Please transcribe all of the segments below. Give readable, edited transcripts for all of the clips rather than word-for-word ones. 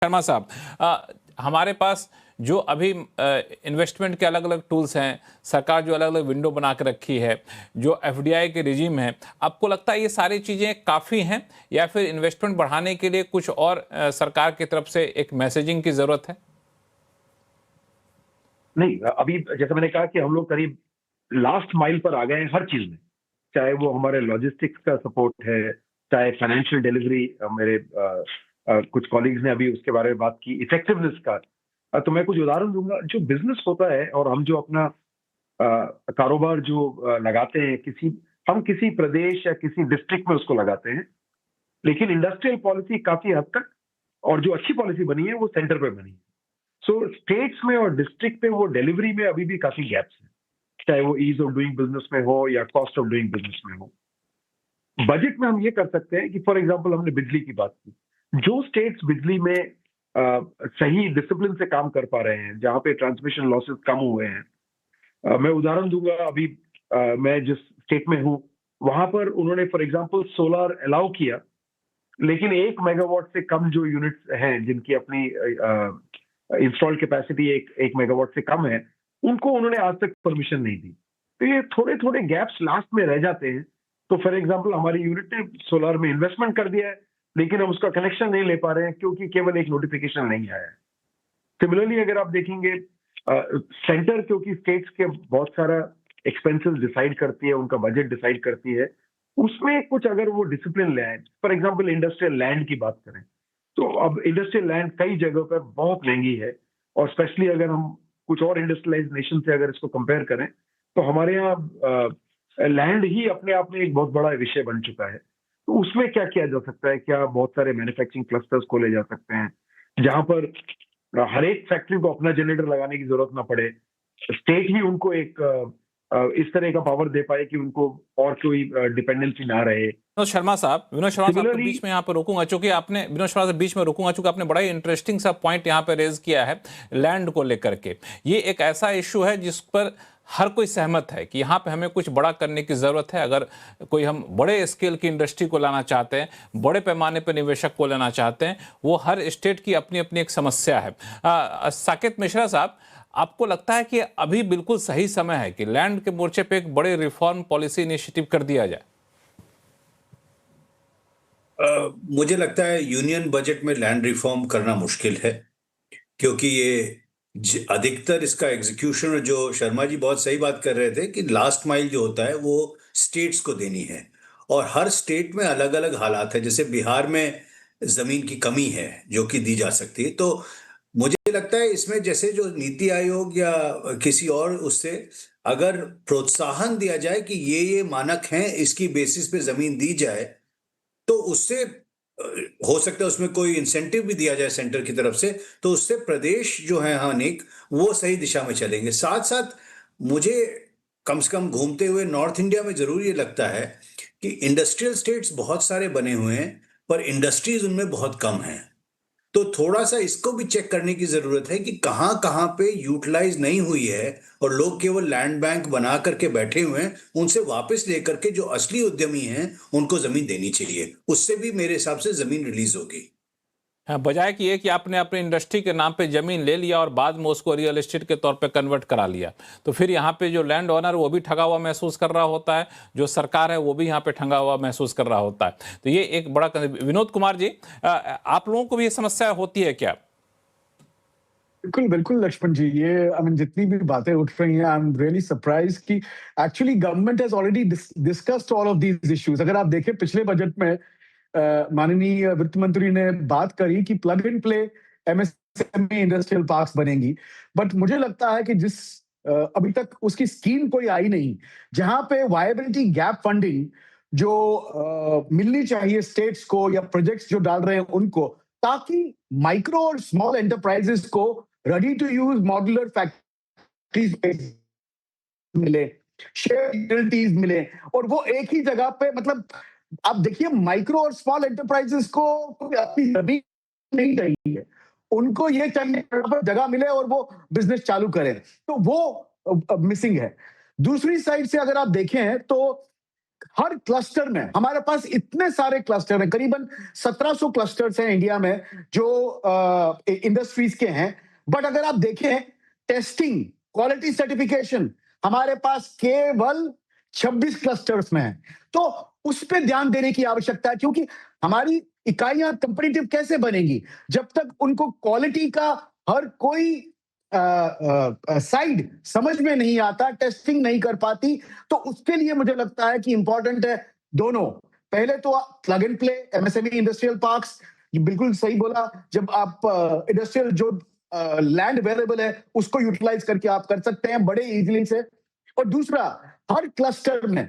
शर्मा साहब, हमारे पास जो अभी इन्वेस्टमेंट के अलग अलग टूल्स हैं, सरकार जो अलग अलग विंडो बना के रखी है, जो एफडीआई के रिजीम है, आपको लगता है ये सारी चीज़ें काफ़ी हैं या फिर इन्वेस्टमेंट बढ़ाने के लिए कुछ और सरकार की तरफ से एक मैसेजिंग की ज़रूरत है? नहीं, अभी जैसे मैंने कहा कि हम लोग करीब लास्ट माइल पर आ गए हैं हर चीज में, चाहे वो हमारे लॉजिस्टिक्स का सपोर्ट है, चाहे फाइनेंशियल डिलीवरी। मेरे कुछ कॉलीग्स ने अभी उसके बारे में बात की, इफेक्टिवनेस का। तो मैं कुछ उदाहरण दूंगा। जो बिजनेस होता है और हम जो अपना कारोबार जो लगाते हैं, हम किसी प्रदेश या किसी डिस्ट्रिक्ट में उसको लगाते हैं, लेकिन इंडस्ट्रियल पॉलिसी काफी हद तक, और जो अच्छी पॉलिसी बनी है वो सेंटर पे बनी है। सो स्टेट्स में और डिस्ट्रिक्ट पे वो डिलीवरी में अभी भी काफी गैप्स है, चाहे वो ईज ऑफ डूइंग बिजनेस में हो या कॉस्ट ऑफ डूइंग बिजनेस में हो। बजट में हम ये कर सकते हैं कि फॉर एग्जांपल हमने बिजली की बात की, जो स्टेट्स बिजली में सही डिसिप्लिन से काम कर पा रहे हैं, जहां पे ट्रांसमिशन लॉसेस कम हुए हैं। मैं उदाहरण दूंगा। अभी मैं जिस स्टेट में हूं, वहां पर उन्होंने फॉर एग्जांपल सोलर अलाउ किया, लेकिन 1 मेगावाट से कम जो यूनिट्स हैं जिनकी अपनी इंस्टॉल कैपेसिटी एक मेगावाट से कम है, उनको उन्होंने आज तक परमिशन नहीं दी। तो ये थोड़े थोड़े गैप्स लास्ट में रह जाते हैं। तो फॉर एग्जांपल हमारी यूनिट ने सोलर में इन्वेस्टमेंट कर दिया है, लेकिन हम उसका कनेक्शन नहीं ले पा रहे हैं क्योंकि केवल एक नोटिफिकेशन नहीं आया है। सिमिलरली अगर आप देखेंगे, सेंटर क्योंकि स्टेट्स के बहुत सारा एक्सपेंसेस डिसाइड करती है, उनका बजट डिसाइड करती है, उसमें कुछ अगर वो डिसिप्लिन ले आए, फॉर एग्जांपल इंडस्ट्रियल लैंड की बात करें, तो अब इंडस्ट्रियल लैंड कई जगहों पर बहुत महंगी है, और स्पेशली अगर हम कुछ और इंडस्ट्रियलाइज नेशन से अगर इसको कंपेयर करें, तो हमारे यहाँ लैंड ही अपने आप में एक बहुत बड़ा विषय बन चुका है। तो उसमें क्या किया जा सकता है? क्या बहुत सारे मैन्युफैक्चरिंग क्लस्टर्स खोले जा सकते हैं, जहां पर हर एक फैक्ट्री को अपना जनरेटर लगाने की जरूरत ना पड़े, स्टेट ही उनको एक इस तरह का पावर दे पाए कि उनको और कोई डिपेंडेंसी ना रहे। विनोद शर्मा साहब को सिमिलरली बीच में यहाँ पर रोकूंगा, चूंकि आपने विनोद शर्मा से बीच में रोकूंगा चूंकि आपने बड़ा ही इंटरेस्टिंग सा पॉइंट यहाँ पे रेज किया है लैंड को लेकर के। ये एक ऐसा इशू है जिस पर हर कोई सहमत है कि यहाँ पे हमें कुछ बड़ा करने की ज़रूरत है। अगर कोई हम बड़े स्केल की इंडस्ट्री को लाना चाहते हैं, बड़े पैमाने पर निवेशक को लेना चाहते हैं, वो हर स्टेट की अपनी अपनी एक समस्या है। साकेत मिश्रा साहब, आपको लगता है कि अभी बिल्कुल सही समय है कि लैंड के मोर्चे पे एक बड़े रिफॉर्म पॉलिसी इनिशिएटिव कर दिया जाए? मुझे लगता है यूनियन बजट में लैंड रिफॉर्म करना मुश्किल है, क्योंकि ये अधिकतर इसका एग्जीक्यूशन, जो शर्मा जी बहुत सही बात कर रहे थे कि लास्ट माइल जो होता है वो स्टेट्स को देनी है, और हर स्टेट में अलग अलग हालात है। जैसे बिहार में जमीन की कमी है जो कि दी जा सकती है। तो मुझे लगता है इसमें जैसे जो नीति आयोग या किसी और उससे अगर प्रोत्साहन दिया जाए कि ये मानक हैं, इसकी बेसिस पे जमीन दी जाए, तो उससे हो सकता है उसमें कोई इंसेंटिव भी दिया जाए सेंटर की तरफ से, तो उससे प्रदेश जो है अनेक, वो सही दिशा में चलेंगे। साथ साथ मुझे कम से कम घूमते हुए नॉर्थ इंडिया में जरूर ये लगता है कि इंडस्ट्रियल स्टेट्स बहुत सारे बने हुए हैं, पर इंडस्ट्रीज उनमें बहुत कम हैं। तो थोड़ा सा इसको भी चेक करने की जरूरत है कि कहां कहां पे यूटिलाइज नहीं हुई है, और लोग केवल लैंड बैंक बना करके बैठे हुए हैं। उनसे वापस लेकर के जो असली उद्यमी हैं उनको जमीन देनी चाहिए। उससे भी मेरे हिसाब से जमीन रिलीज होगी। हाँ, बजाय कि ये कि आपने अपने इंडस्ट्री के नाम पे जमीन ले लिया और बाद में उसको रियल एस्टेट के तौर पे कन्वर्ट करा लिया, तो फिर यहाँ पे जो लैंड ओनर वो भी ठगा हुआ महसूस कर रहा होता है, जो सरकार है वो भी यहाँ पे ठगा हुआ महसूस कर रहा होता है। तो ये एक बड़ा विनोद कुमार जी, आप लोगों को भी ये समस्या होती है क्या? बिल्कुल बिल्कुल लक्ष्मण जी, ये आई मीन जितनी भी बातें उठ रही हैं, आई एम रियली सरप्राइज कि actually government has already discussed all of these issues. अगर आप देखें पिछले बजट में माननीय वित्त मंत्री ने बात करी कि plug and play MSME industrial parks बनेंगी, बट मुझे लगता है कि अभी तक उसकी स्कीम कोई आई नहीं, जहां पे वायबिलिटी गैप फंडिंग जो मिलनी चाहिए स्टेट्स को या प्रोजेक्ट्स जो डाल रहे हैं उनको, ताकि माइक्रो और स्मॉल एंटरप्राइजेस को ready to use modular factories मिले, शेयर यूटिलिटीज मिले, और वो एक ही जगह पे, मतलब आप देखिए माइक्रो और स्मॉल एंटरप्राइजेस को अपनी जमीन नहीं चाहिए है, उनको ये चाहिए जगह मिले और वो बिजनेस चालू करें, तो वो मिसिंग है। दूसरी साइड से अगर आप देखें तो हर क्लस्टर में हमारे पास इतने सारे क्लस्टर हैं, करीबन 1700 क्लस्टर्स हैं इंडिया में जो इंडस्ट्रीज के हैं। बट अगर आप देखें टेस्टिंग, क्वालिटी सर्टिफिकेशन हमारे पास केवल 26 क्लस्टर्स में है। तो उस पर ध्यान देने की आवश्यकता है, क्योंकि हमारी इकाइयां कंपटीटिव कैसे बनेंगी जब तक उनको क्वालिटी का हर कोई साइड समझ में नहीं आता, टेस्टिंग नहीं कर पाती। तो उसके लिए मुझे लगता है कि इंपॉर्टेंट है दोनों। पहले तो plug and play MSME industrial parks, ये बिल्कुल सही बोला, जब आप इंडस्ट्रियल जो लैंड अवेलेबल है उसको यूटिलाइज करके आप कर सकते हैं बड़े इजीली से। और दूसरा, हर क्लस्टर में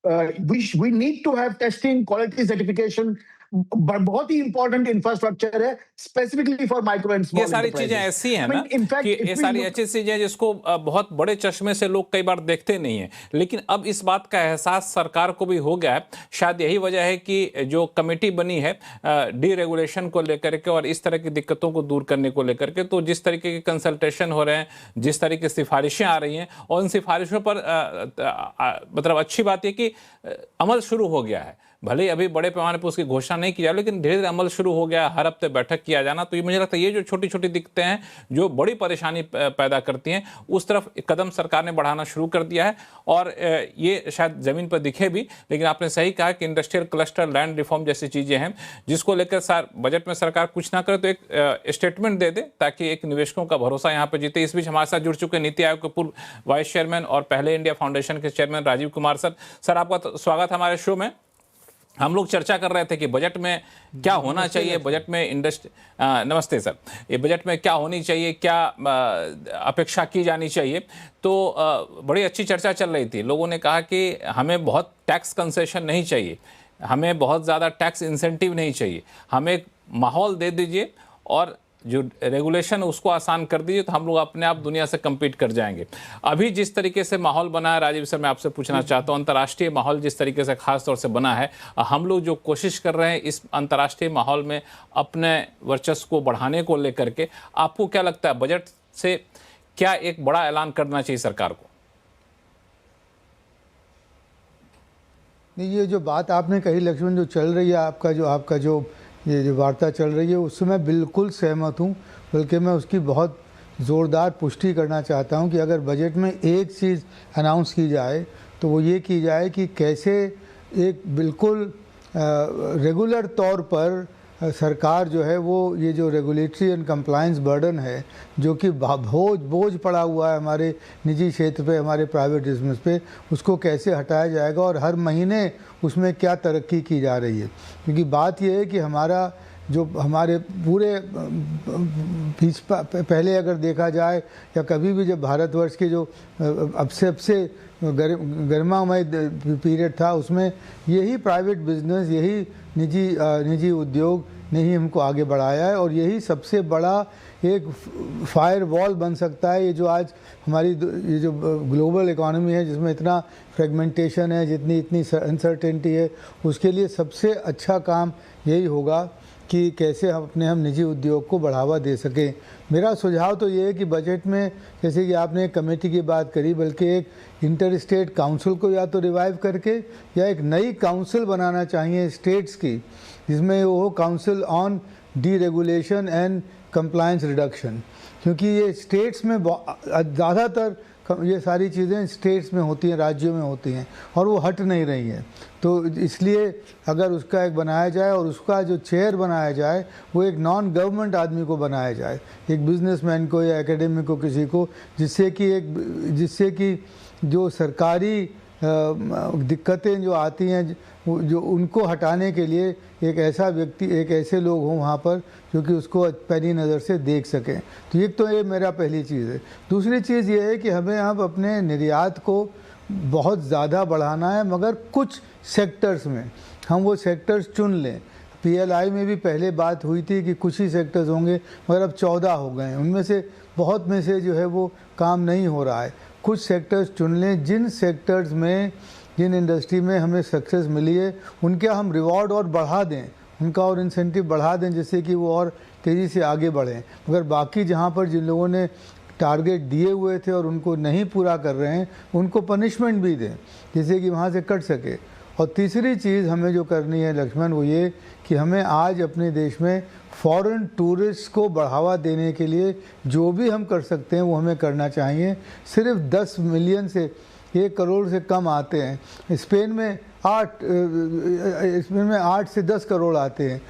we need to have testing, quality certification, बहुत ही इंपॉर्टेंट इंफ्रास्ट्रक्चर है specifically for micro and small. ये सारी चीजें ऐसी हैं ना कि ये सारी ऐसी चीजें जिसको बहुत बड़े चश्मे से लोग कई बार देखते नहीं हैं, लेकिन अब इस बात का एहसास सरकार को भी हो गया है। शायद यही वजह है कि जो कमेटी बनी है डी रेगुलेशन को लेकर के और इस तरह की दिक्कतों को दूर करने को लेकर के, तो जिस तरीके के कंसल्टेशन हो रहे हैं, जिस तरीके की सिफारिशें आ रही हैं, और उन सिफारिशों पर मतलब अच्छी बात है कि अमल शुरू हो गया है। भले ही अभी बड़े पैमाने पर उसकी घोषणा नहीं की जाए, लेकिन धीरे धीरे अमल शुरू हो गया, हर हफ्ते बैठक किया जाना। तो ये मुझे लगता है ये जो छोटी छोटी दिक्कतें हैं जो बड़ी परेशानी पैदा करती हैं, उस तरफ कदम सरकार ने बढ़ाना शुरू कर दिया है। और ये शायद ज़मीन पर दिखे भी, लेकिन आपने सही कहा कि इंडस्ट्रियल क्लस्टर, लैंड रिफॉर्म जैसी चीज़ें हैं जिसको लेकर बजट में सरकार कुछ ना करे तो एक स्टेटमेंट दे दे, ताकि एक निवेशकों का भरोसा यहाँ पर जीते। इस बीच हमारे साथ जुड़ चुके नीति आयोग के पूर्व वाइस चेयरमैन और पहले इंडिया फाउंडेशन के chairman Rajiv Kumar sir. Sir, आपका स्वागत हमारे शो में। हम लोग चर्चा कर रहे थे कि बजट में क्या होना चाहिए, बजट में नमस्ते सर, ये बजट में क्या होनी चाहिए, क्या अपेक्षा की जानी चाहिए। तो बड़ी अच्छी चर्चा चल रही थी। लोगों ने कहा कि हमें बहुत टैक्स कंसेशन नहीं चाहिए, हमें बहुत ज़्यादा टैक्स इंसेंटिव नहीं चाहिए, हमें एक माहौल दे दीजिए और जो रेगुलेशन उसको आसान कर दीजिए, तो हम लोग अपने आप दुनिया से कम्पीट कर जाएंगे। अभी जिस तरीके से माहौल बना है राजीव सर, मैं आपसे पूछना चाहता हूँ, अंतर्राष्ट्रीय माहौल जिस तरीके से खास तौर से बना है, हम लोग जो कोशिश कर रहे हैं इस अंतर्राष्ट्रीय माहौल में अपने वर्चस्व को बढ़ाने को लेकर के, आपको क्या लगता है बजट से क्या एक बड़ा ऐलान करना चाहिए सरकार को? नहीं, ये जो बात आपने कही लक्ष्मण, जो चल रही है आपका जो ये जो वार्ता चल रही है, उससे मैं बिल्कुल सहमत हूँ। बल्कि मैं उसकी बहुत ज़ोरदार पुष्टि करना चाहता हूँ कि अगर बजट में एक चीज़ अनाउंस की जाए तो वो ये की जाए कि कैसे एक बिल्कुल रेगुलर तौर पर सरकार जो है वो ये जो रेगुलेटरी एंड कंप्लायंस बर्डन है जो कि बोझ पड़ा हुआ है हमारे निजी क्षेत्र पे, हमारे प्राइवेट बिजनेस पे, उसको कैसे हटाया जाएगा और हर महीने उसमें क्या तरक्की की जा रही है। क्योंकि बात यह है कि हमारा जो हमारे पूरे पहले अगर देखा जाए या कभी भी जब भारतवर्ष के जो अब से गर्मामय पीरियड था, उसमें यही प्राइवेट बिजनेस, यही निजी उद्योग ने ही हमको आगे बढ़ाया है और यही सबसे बड़ा एक फायर वॉल बन सकता है। ये जो आज हमारी ये जो ग्लोबल इकोनॉमी है जिसमें इतना फ्रेगमेंटेशन है, जितनी इतनी अनसर्टेनिटी है, उसके लिए सबसे अच्छा काम यही होगा कि कैसे हम निजी उद्योग को बढ़ावा दे सकें। मेरा सुझाव तो ये है कि बजट में जैसे कि आपने एक कमेटी की बात करी, बल्कि एक इंटर स्टेट काउंसिल को या तो रिवाइव करके या एक नई काउंसिल बनाना चाहिए स्टेट्स की, जिसमें वो council on D regulation and compliance reduction. क्योंकि ये स्टेट्स में ज़्यादातर ये सारी चीज़ें स्टेट्स में होती हैं, राज्यों में होती हैं और वो हट नहीं रही हैं। तो इसलिए अगर उसका एक बनाया जाए और उसका जो चेयर बनाया जाए वो एक नॉन गवर्नमेंट आदमी को बनाया जाए, एक बिजनेसमैन को या एकेडमिक को, किसी को, जिससे कि जो सरकारी दिक्कतें जो आती हैं जो उनको हटाने के लिए एक ऐसा व्यक्ति, एक ऐसे लोग हों वहाँ पर जो कि उसको पैनी नज़र से देख सकें। तो ये मेरा पहली चीज़ है। दूसरी चीज़ ये है कि हमें अब अपने निर्यात को बहुत ज़्यादा बढ़ाना है, मगर कुछ सेक्टर्स में हम वो सेक्टर्स चुन लें। PLI में भी पहले बात हुई थी कि कुछ ही सेक्टर्स होंगे, मगर अब 14 हो गए हैं। उनमें से बहुत में से जो है वो काम नहीं हो रहा है। कुछ सेक्टर्स चुन लें, जिन सेक्टर्स में, जिन इंडस्ट्री में हमें सक्सेस मिली है उनका हम रिवॉर्ड और बढ़ा दें, उनका और इंसेंटिव बढ़ा दें, जिससे कि वो और तेज़ी से आगे बढ़ें। मगर बाकी जहाँ पर जिन लोगों ने टारगेट दिए हुए थे और उनको नहीं पूरा कर रहे हैं, उनको पनिशमेंट भी दें जिससे कि वहाँ से कट सके। और तीसरी चीज़ हमें जो करनी है लक्ष्मण, वो ये कि हमें आज अपने देश में फॉरेन टूरिस्ट को बढ़ावा देने के लिए जो भी हम कर सकते हैं वो हमें करना चाहिए। सिर्फ 10 मिलियन से 1 करोड़ से कम आते हैं। स्पेन में 8 से 10 करोड़ आते हैं।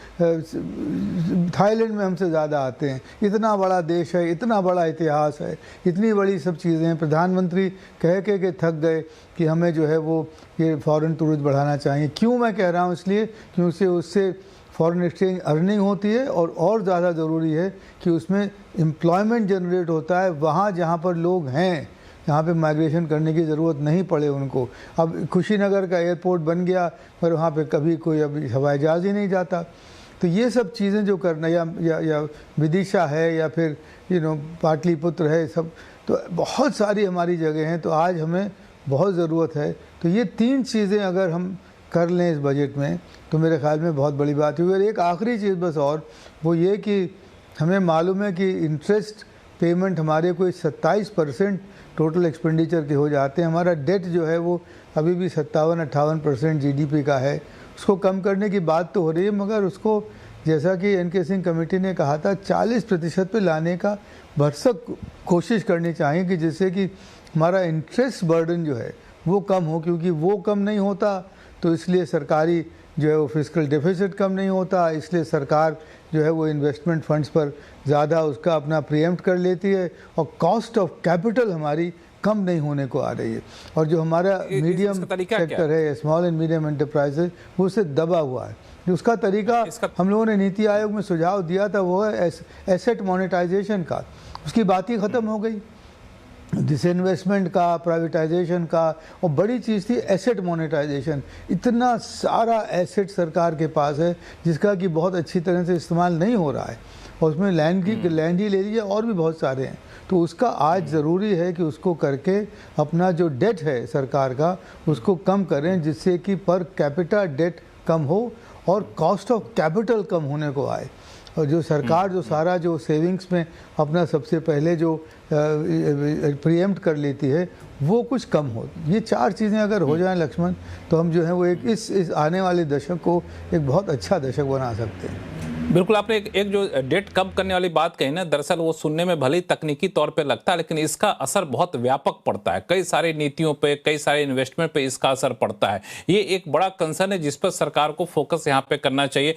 थाईलैंड में हमसे ज़्यादा आते हैं। इतना बड़ा देश है, इतना बड़ा इतिहास है, इतनी बड़ी सब चीज़ें हैं। प्रधानमंत्री कह के थक गए कि हमें जो है वो ये फॉरेन टूरिस्ट बढ़ाना चाहिए। क्यों मैं कह रहा हूँ? इसलिए क्योंकि उससे फॉरेन एक्सचेंज अर्निंग होती है और ज़्यादा ज़रूरी है कि उसमें एम्प्लॉयमेंट जनरेट होता है वहाँ जहाँ पर लोग हैं, यहाँ पे माइग्रेशन करने की ज़रूरत नहीं पड़े उनको। अब कुशीनगर का एयरपोर्ट बन गया पर वहाँ पे कभी कोई अभी हवाई जहाज़ ही नहीं जाता। तो ये सब चीज़ें जो करना या विदिशा है या फिर पाटलिपुत्र है, सब तो बहुत सारी हमारी जगह हैं। तो आज हमें बहुत ज़रूरत है। तो ये 3 चीज़ें अगर हम कर लें इस बजट में तो मेरे ख्याल में बहुत बड़ी बात हुई। और एक आखिरी चीज़ बस और, वो ये कि हमें मालूम है कि इंटरेस्ट पेमेंट हमारे कोई 27% टोटल एक्सपेंडिचर के हो जाते हैं। हमारा डेट जो है वो अभी भी 57-58% जीडीपी का है। उसको कम करने की बात तो हो रही है, मगर उसको जैसा कि एनके सिंह कमेटी ने कहा था 40% पे लाने का भरसक कोशिश करनी चाहिए कि जिससे कि हमारा इंटरेस्ट बर्डन जो है वो कम हो, क्योंकि वो कम नहीं होता तो इसलिए सरकारी जो है वो फिस्कल डेफिसिट कम नहीं होता, इसलिए सरकार जो है वो इन्वेस्टमेंट फंड्स पर ज़्यादा उसका अपना प्रीएम्प्ट कर लेती है और कॉस्ट ऑफ कैपिटल हमारी कम नहीं होने को आ रही है। और जो हमारा मीडियम सेक्टर है, स्मॉल एंड मीडियम एंटरप्राइजेज, वो उससे दबा हुआ है। उसका तरीका हम लोगों ने नीति आयोग में सुझाव दिया था, वो है एसेट मोनेटाइजेशन का। उसकी बात ही ख़त्म हो गई, डिसइन्वेस्टमेंट का, प्राइवेटाइजेशन का। और बड़ी चीज़ थी एसेट मोनेटाइजेशन। इतना सारा एसेट सरकार के पास है जिसका कि बहुत अच्छी तरह से इस्तेमाल नहीं हो रहा है, और उसमें लैंड ही ले लीजिए, और भी बहुत सारे हैं। तो उसका आज ज़रूरी है कि उसको करके अपना जो डेट है सरकार का उसको कम करें, जिससे कि पर कैपिटा डेट कम हो और कॉस्ट ऑफ कैपिटल कम होने को आए। और जो सरकार जो सारा जो सेविंग्स में अपना सबसे पहले जो प्रीएम्प्ट कर लेती है वो कुछ कम हो। ये 4 चीज़ें अगर हो जाएं लक्ष्मण, तो हम जो है वो एक इस आने वाले दशक को एक बहुत अच्छा दशक बना सकते हैं। बिल्कुल, आपने एक जो डेट कम करने वाली बात कही ना, दरअसल वो सुनने में भले ही तकनीकी तौर पे लगता है, लेकिन इसका असर बहुत व्यापक पड़ता है। कई सारी नीतियों पे, कई सारे इन्वेस्टमेंट पे इसका असर पड़ता है। ये एक बड़ा कंसर्न है जिस पर सरकार को फोकस यहाँ पे करना चाहिए।